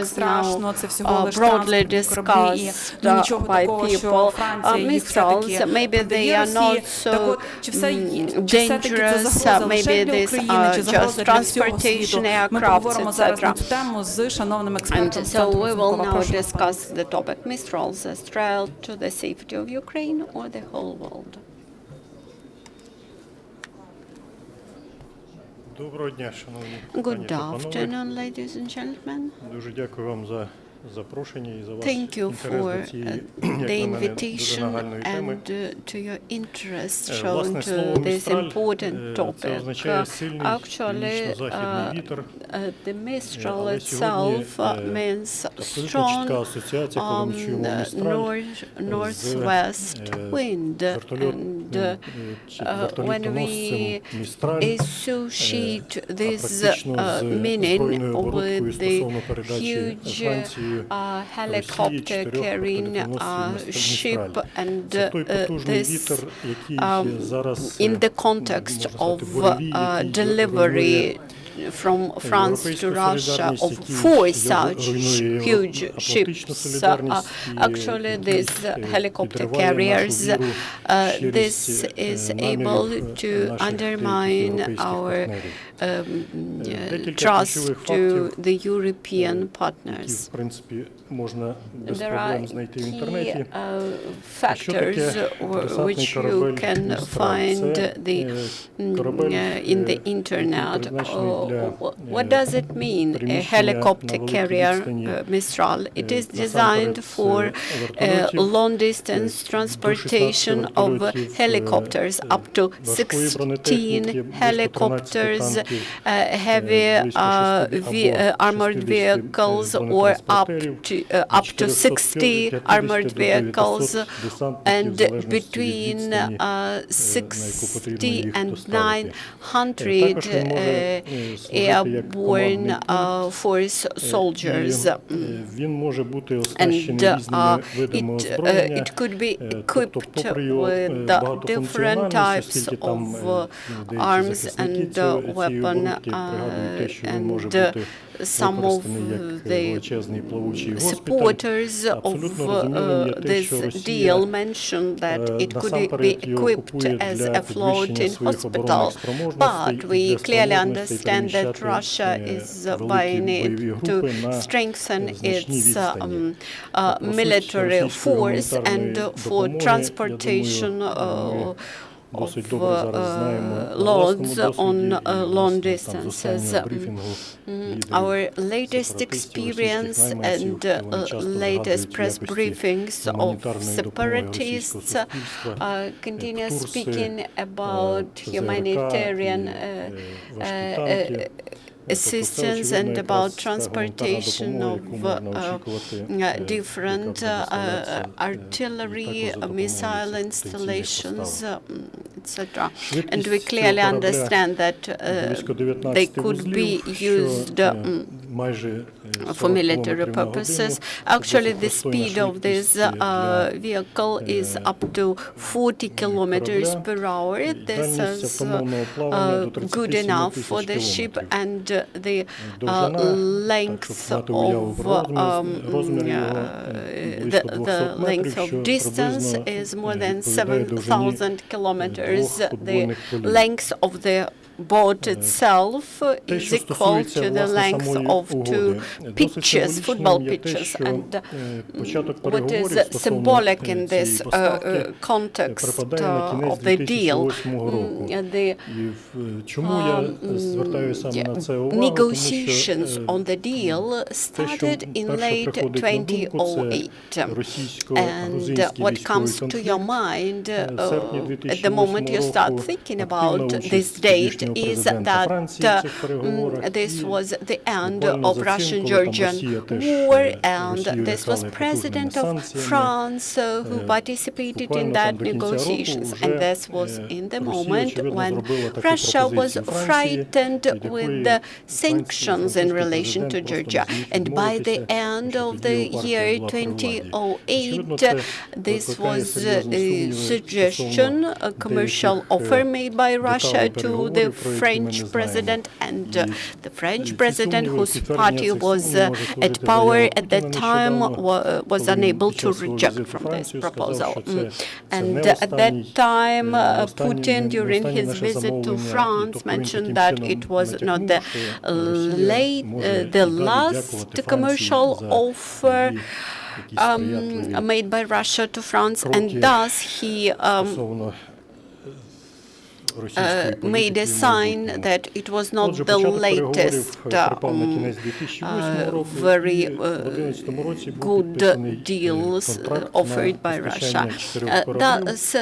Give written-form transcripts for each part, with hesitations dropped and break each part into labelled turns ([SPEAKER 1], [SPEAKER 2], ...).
[SPEAKER 1] страшно, це всього лише транспортні кораблі і нічого такого, що Франція їх все-таки продає Росії. Так от, чи все-таки це загроза лише для України, чи загроза для всього світу? Ми поговоримо зараз на цю тему з шановним експертом.
[SPEAKER 2] So we will now discuss the topic Mistrals, a threat to the safety of Ukraine or the whole world.
[SPEAKER 3] Доброго дня, шановні
[SPEAKER 2] Good afternoon, ladies and gentlemen.
[SPEAKER 3] Дуже дякую вам за запрошення і за ваш
[SPEAKER 2] Thank you
[SPEAKER 3] інтерес
[SPEAKER 2] for
[SPEAKER 3] до цієї,
[SPEAKER 2] the
[SPEAKER 3] як на мене, дуже
[SPEAKER 2] invitation
[SPEAKER 3] нагальної теми.
[SPEAKER 2] and to your interest shown
[SPEAKER 3] Власне,
[SPEAKER 2] to
[SPEAKER 3] слово
[SPEAKER 2] this
[SPEAKER 3] «містраль»
[SPEAKER 2] important
[SPEAKER 3] це
[SPEAKER 2] topic.
[SPEAKER 3] означає сильний північно-західний вітер.
[SPEAKER 2] The Mistral
[SPEAKER 3] Але
[SPEAKER 2] itself
[SPEAKER 3] сьогодні
[SPEAKER 2] means
[SPEAKER 3] абсолютно чітка
[SPEAKER 2] strong
[SPEAKER 3] асоціація, коли ми чуємо «містраль»
[SPEAKER 2] northwest wind, and when we associate this meaning with the huge helicopter carrying ship, and this in the context of delivery from France to Russia of 4 such huge ships. Actually, these helicopter carriers, this is able to undermine our trust to the European partners. There are key factors which you can find in the internet. What does it mean, a helicopter carrier Mistral? It is designed for long-distance transportation of helicopters, up to 16 helicopters, heavy armored vehicles, or up to 60 armored vehicles, and between 60 and 900 airborne force soldiers. And it could be equipped with different types of arms and weapon, and some of the supporters of this deal mentioned that it could be equipped as a floating hospital, but we clearly understand that Russia is buying it to strengthen its military force and for transportation of loads on long distances. Our latest experience and latest press briefings of separatists continue speaking about humanitarian assistance and about transportation of different artillery, missile installations, etc. And we clearly understand that they could be used for military purposes. Actually, the speed of this vehicle is up to 40 kilometers per hour. This is good enough for the ship, and the length of the length of distance is more than 7,000 kilometers. The length of the boat itself is equal to the length of 2 pitches, football pitches. And what is symbolic in this context of the deal, the negotiations on the deal started in late 2008. And what comes to your mind at the moment you start thinking about this date is that this was the end of Russian-Georgian war, and this was President of France who participated in that negotiations. And this was in the moment when Russia was frightened with the sanctions in relation to Georgia. And by the end of the year 2008, this was a suggestion, a commercial offer made by Russia to the
[SPEAKER 1] French president, and the French president, whose party was at power at that time, was unable to reject from this proposal. And at that time, Putin, during his visit to France, mentioned that it was not the last commercial offer made by Russia to France, and thus he made a sign that it was not the latest very good deals offered by Russia. Thus,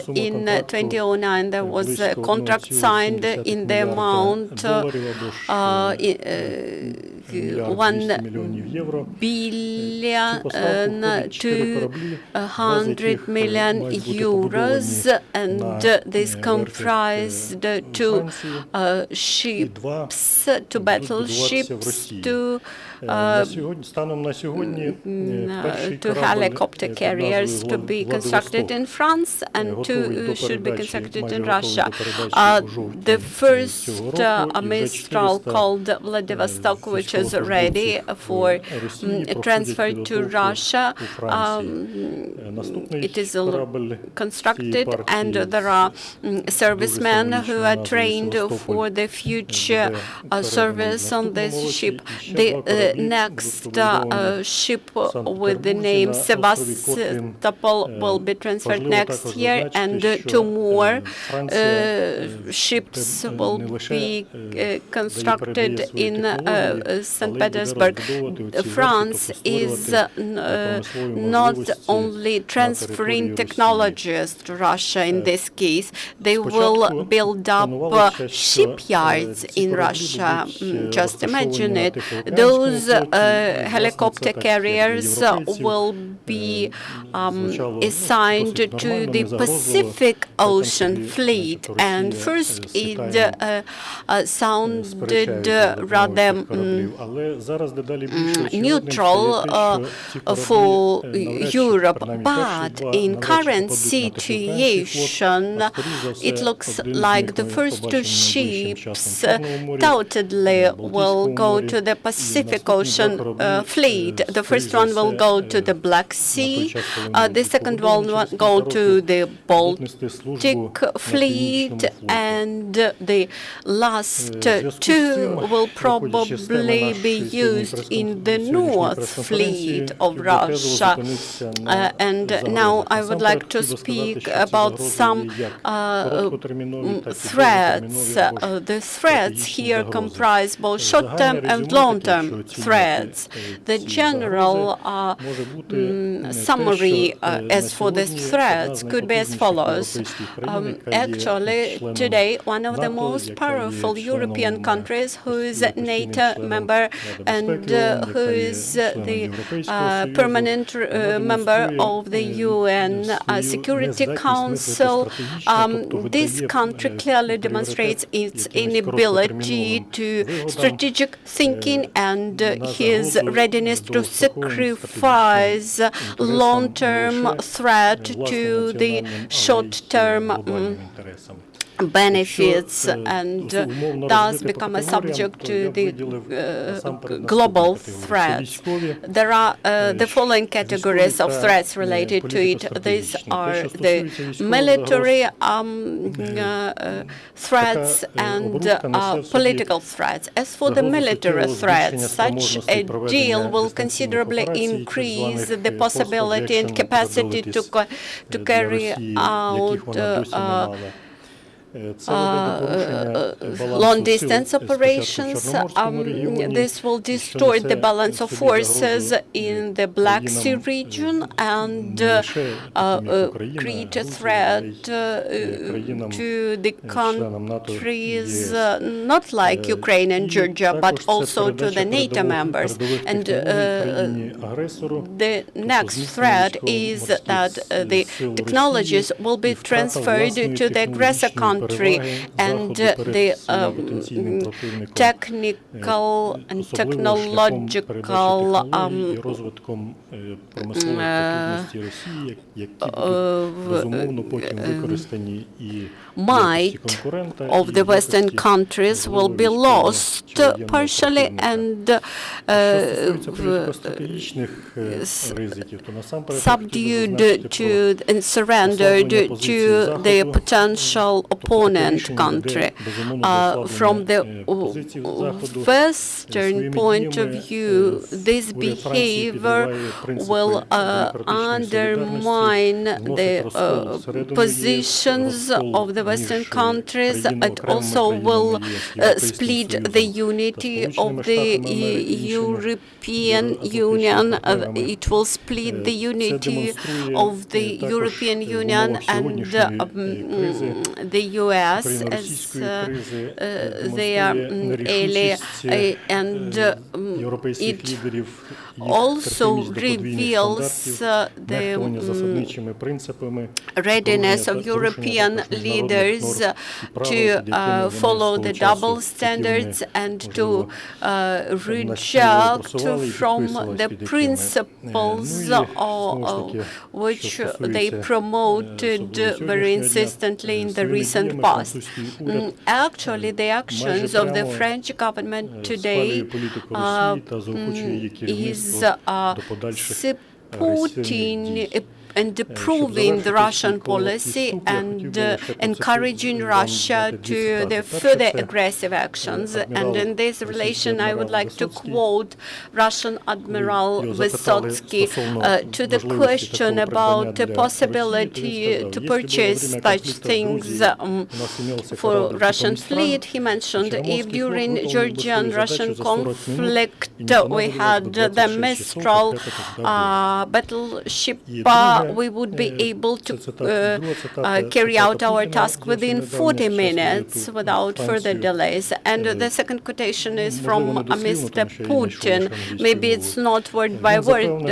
[SPEAKER 1] in 2009, there was a contract signed in the amount 1,200 million euros, and this comprised two ships, two battleships, two helicopter carriers to be constructed in France, and two should be constructed in Russia. The first Mistral, called Vladivostok, which is ready for transfer to Russia, it is constructed, and there are servicemen who are trained for the future service on this ship. The next ship with the name Sevastopol will be transferred next year, and two more ships will be constructed in St. Petersburg. France is not only transferring technologies to Russia in this case, they will build up shipyards in Russia. Just imagine it. Those helicopter carriers will be assigned to the Pacific Ocean Fleet, and first it sounded rather neutral for Europe, but in current situation it looks like the first two ships doubtedly will go to the Pacific Ocean Fleet. The first one will go to the Black Sea, the second one will go to the Baltic Fleet, and the last two will probably be used in the North Fleet of Russia. And now I would like to speak about some threats. The threats here comprise both short-term and long-term threats. The general summary as for the threats could be as follows. Actually, today, one of the most powerful European countries, who is a NATO member and who is the permanent member of the UN Security Council, this country clearly demonstrates its inability to strategic thinking and his readiness to sacrifice long-term threat to the short-term benefits, and thus become a subject to the global threats. There are the following categories of threats related to it. These are the military threats and political threats. As for the military threats, such a deal will considerably increase the possibility and capacity to carry out long-distance operations. This will distort the balance of forces in the Black Sea region and create a threat to the countries not like Ukraine and Georgia, but also to the NATO members. And the next threat is that the technologies will be transferred to the aggressor countries country, and the technical and technological might of the Western countries will be lost partially and subdued to and surrendered to the potential opponent country. From the Western point of view, this behavior will undermine the positions of the Western countries and also will split the unity of the European Union. It will split the unity of the European Union and the US as their ally, and it also reveals the readiness of European leaders to follow the double standards and to reject from the principles which they promoted very insistently in the recent past. Actually, the actions of the French government today is supporting and approving the Russian policy and encouraging Russia to the further aggressive actions. And in this relation, I would like to quote Russian Admiral Vysotsky to the question about the possibility to purchase such things for Russian fleet. He mentioned if during Georgian-Russian conflict we had the Mistral battleship, we would be able to carry out our task within 40 minutes without further delays. And the second quotation is from Mr. Putin. Maybe it's not word by word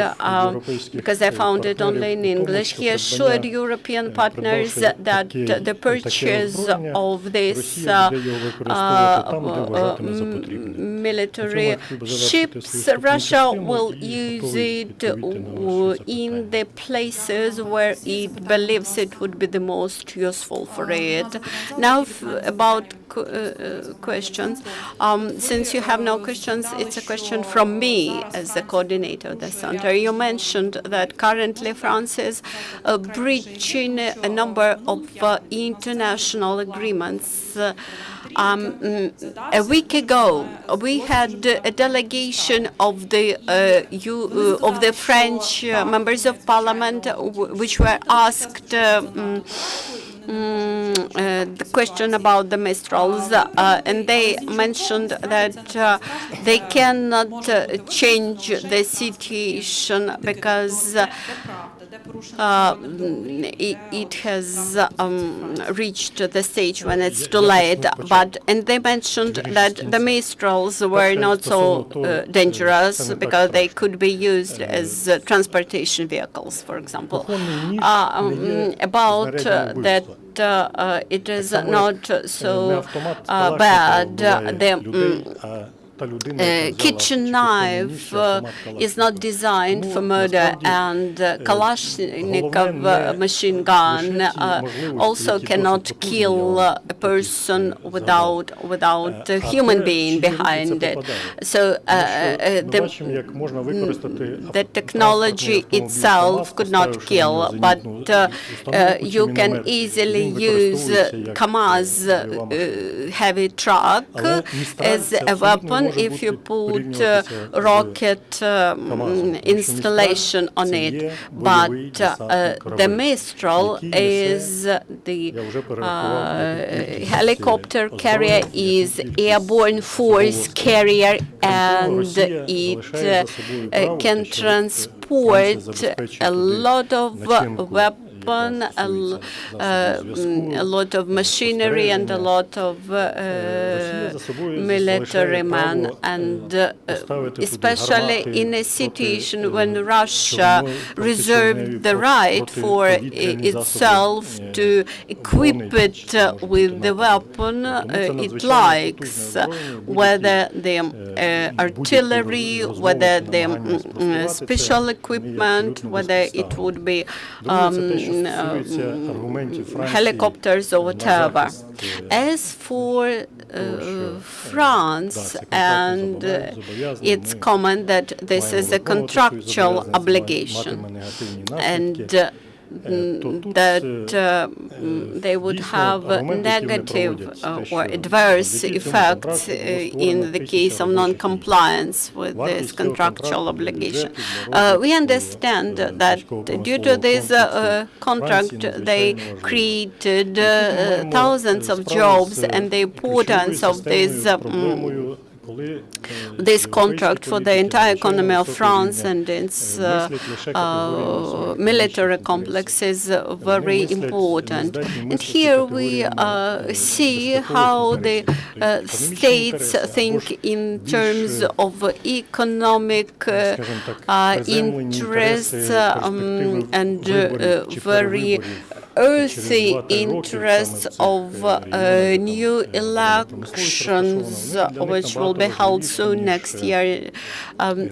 [SPEAKER 1] because I found it only in English. He assured European partners that the purchase of these military ships, Russia will use it in the places where it believes it would be the most useful for it. Now about questions. Since you have no questions, it's a question from me as the coordinator of the center. You mentioned that currently France is breaching a number of international agreements. A week ago, we had a delegation of the French members of parliament, which were asked the question about the Mistrals, and they mentioned that they cannot change the situation because it has reached the stage when it's too late. And they mentioned that the Mistrals were not so dangerous because they could be used as transportation vehicles, for example. About that. It is not so bad. The kitchen knife is not designed for murder, and Kalashnikov machine gun also cannot kill a person without a human being behind it. So the technology itself could not kill, but you can easily use KAMAZ heavy truck as a weapon if you put rocket installation on it. But the Mistral is the helicopter carrier, is airborne force carrier, and it can transport a lot of weapons weapon, a lot of machinery, and a lot of military men, and especially in a situation when Russia reserved the right for itself to equip it with the weapon it likes, whether the artillery, whether the special equipment, whether it would be helicopters or whatever. As for France, and it's common that this is a contractual obligation, and that they would have negative or adverse effects in the case of non-compliance with this contractual obligation. We understand that due to this contract, they created thousands of jobs, and the importance of this contract for the entire economy of France and its military complex is very important. And here we see how the states think in terms of economic interests and very earthy interests of new elections, which will be held soon next year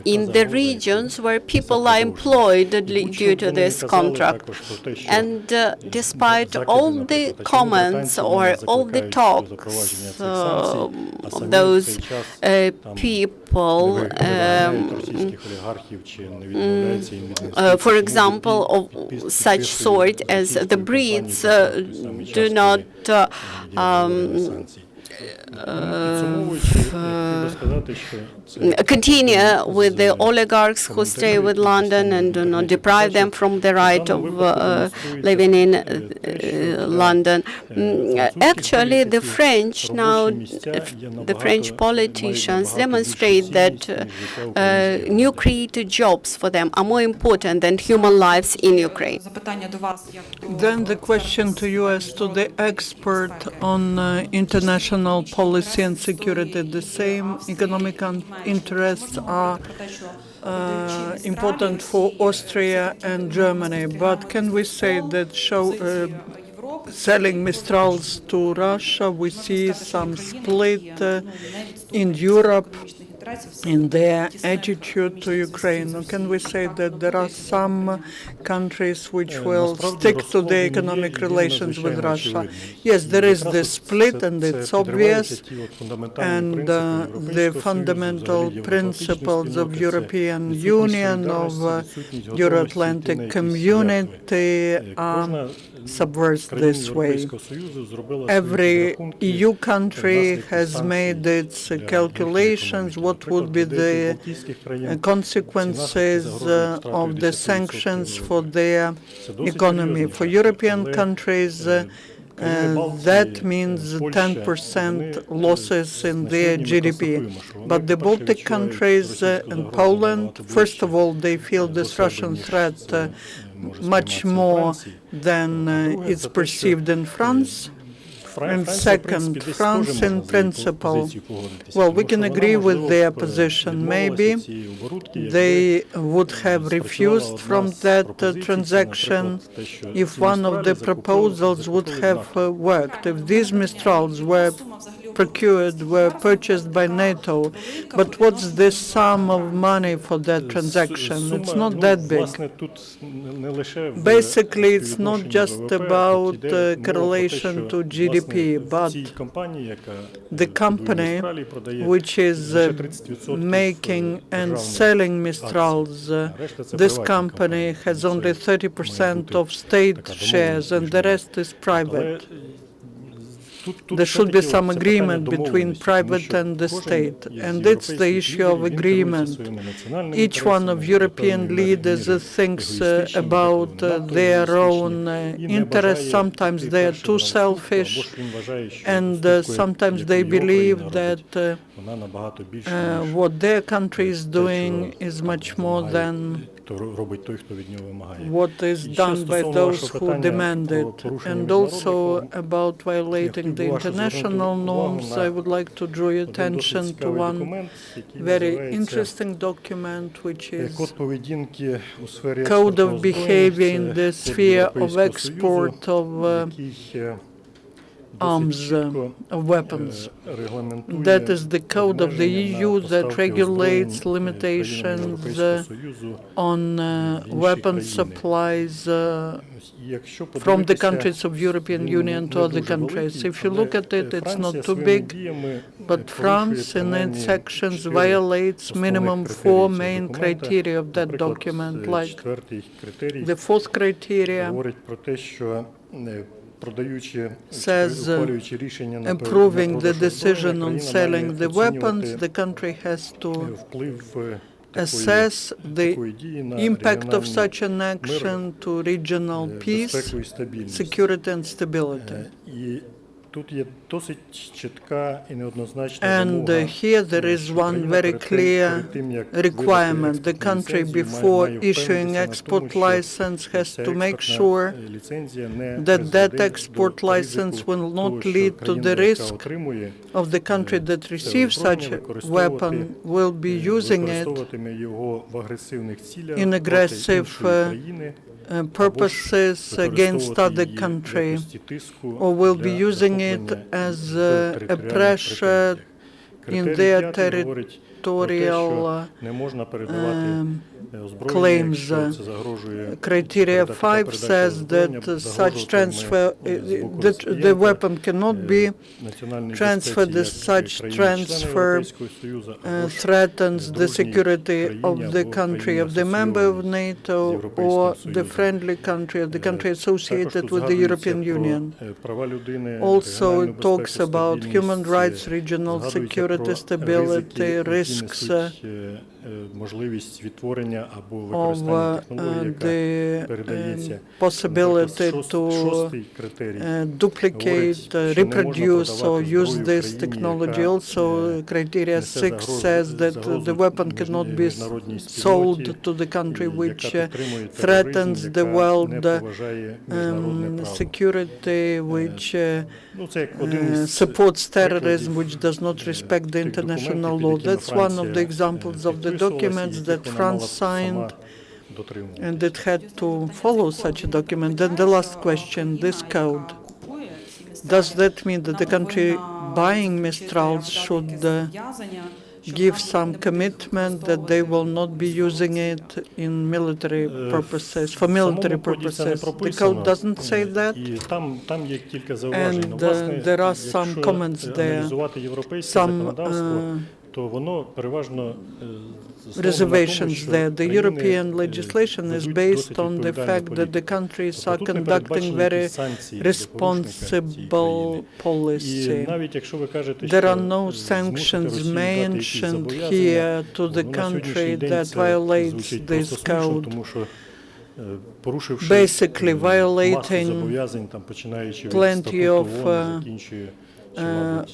[SPEAKER 1] in the regions where people are employed due to this contract. And despite all the comments or all the talks of those people, for example, of such sort as the Brits do not continue with the oligarchs who stay with London and do not deprive them from the right of living in London. Actually, the French now, the French politicians demonstrate that new created jobs for them are more important than human lives in Ukraine.
[SPEAKER 4] Then the question to you as to the expert on international policy and security. The same economic interests are important for Austria and Germany, but can we say that selling Mistrals to Russia, we see some split in Europe in their attitude to Ukraine? Can we say that there are some countries which will stick to the economic relations with Russia? Yes, there is this split, and it's obvious, and the fundamental principles of European Union, of Euro-Atlantic community are subversed this way. Every EU country has made its calculations what would be the consequences of the sanctions for their economy. For European countries, that means 10% losses in their GDP. But the Baltic countries and Poland, first of all, they feel this Russian threat much more than it's perceived in France. And second, France in principle, well, we can agree with their position. Maybe they would have refused from that transaction if one of the proposals would have worked. If these Mistrals were purchased by NATO, but what's the sum of money for that transaction? It's not that big. Basically, it's not just about correlation to GDP, but the company which is making and selling Mistrals, this company has only 30% of state shares, and the rest is private. There should be some agreement between private and the state, and it's the issue of agreement. Each one of European leaders thinks about their own interests. Sometimes they are too selfish, and sometimes they believe that what their country is doing is much more than
[SPEAKER 3] робить той, хто від нього вимагає.
[SPEAKER 4] what is done by those who demand it. And also about violating the international norms, I would like to draw your attention to one very interesting document, which is Code of Behavior in the Sphere of Export of Arms, of weapons. That is the code of the EU that regulates limitations on weapon supplies from the countries of European Union to other countries. If you look at it, it's not too big, but France in its actions violates minimum 4 main criteria of that document, like the fourth criteria says approving the decision on selling the weapons, the country has to assess the impact of such an action to regional peace, security and stability. And here there is one very clear requirement. The country, before issuing export license, has to make sure that that export license will not lead to the risk of the country that receives such a weapon will be using it in aggressive purposes against other country, or will be using it as a pressure in their territorial claims. Criteria 5 says that such transfer, that the weapon cannot be transferred as such transfer threatens the security of the country of the member of NATO or the friendly country or the country associated with the European Union. Also, it talks about human rights, regional security, stability, risks of the possibility to duplicate, reproduce or use this technology. Also, criteria 6 says that the weapon cannot be sold to the country which threatens the world security, which supports terrorism, which does not respect the international law. That's one of the examples of the documents that France signed, and it had to follow such a document. Then the last question, this code, does that mean that the country buying Mistrals should give some commitment that they will not be using it in military purposes, for military purposes? The code doesn't say that, and there are some comments there, some reservations there. The European legislation is based on the fact that the countries are conducting very responsible policy. There are no sanctions mentioned here to the country that violates this code, basically violating plenty of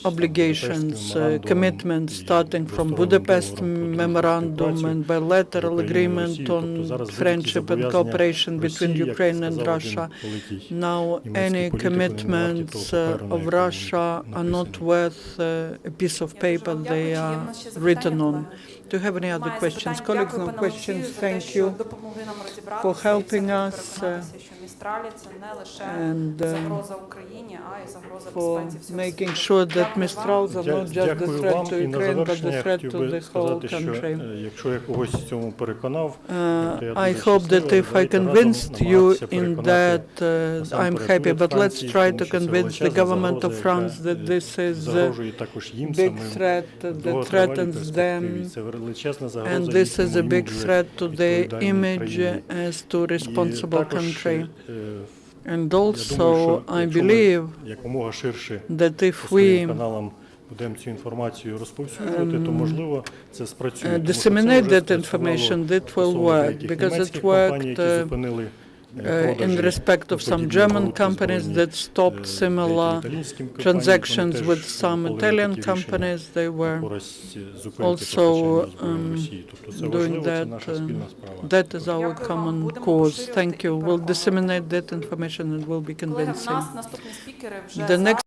[SPEAKER 4] obligations, commitments, starting from Budapest Memorandum and bilateral agreement on friendship and cooperation between Ukraine and Russia. Now, any commitments of Russia are not worth a piece of paper they are written on. Do you have any other questions? Colleagues, no questions. Thank you for helping us and for making sure that Mistrals are not just the threat to Ukraine, but the threat to the whole country. I hope that if I convinced you in that, I'm happy, but let's try to convince the government of France that this is a big threat that threatens them, and this is a big threat to their image as to responsible country. And also, I believe that if we disseminate that information, that will work, because it worked in respect of some German companies that stopped similar transactions with some Italian companies. They were also doing that. That is our common cause. Thank you. We'll disseminate that information and will be convincing. The next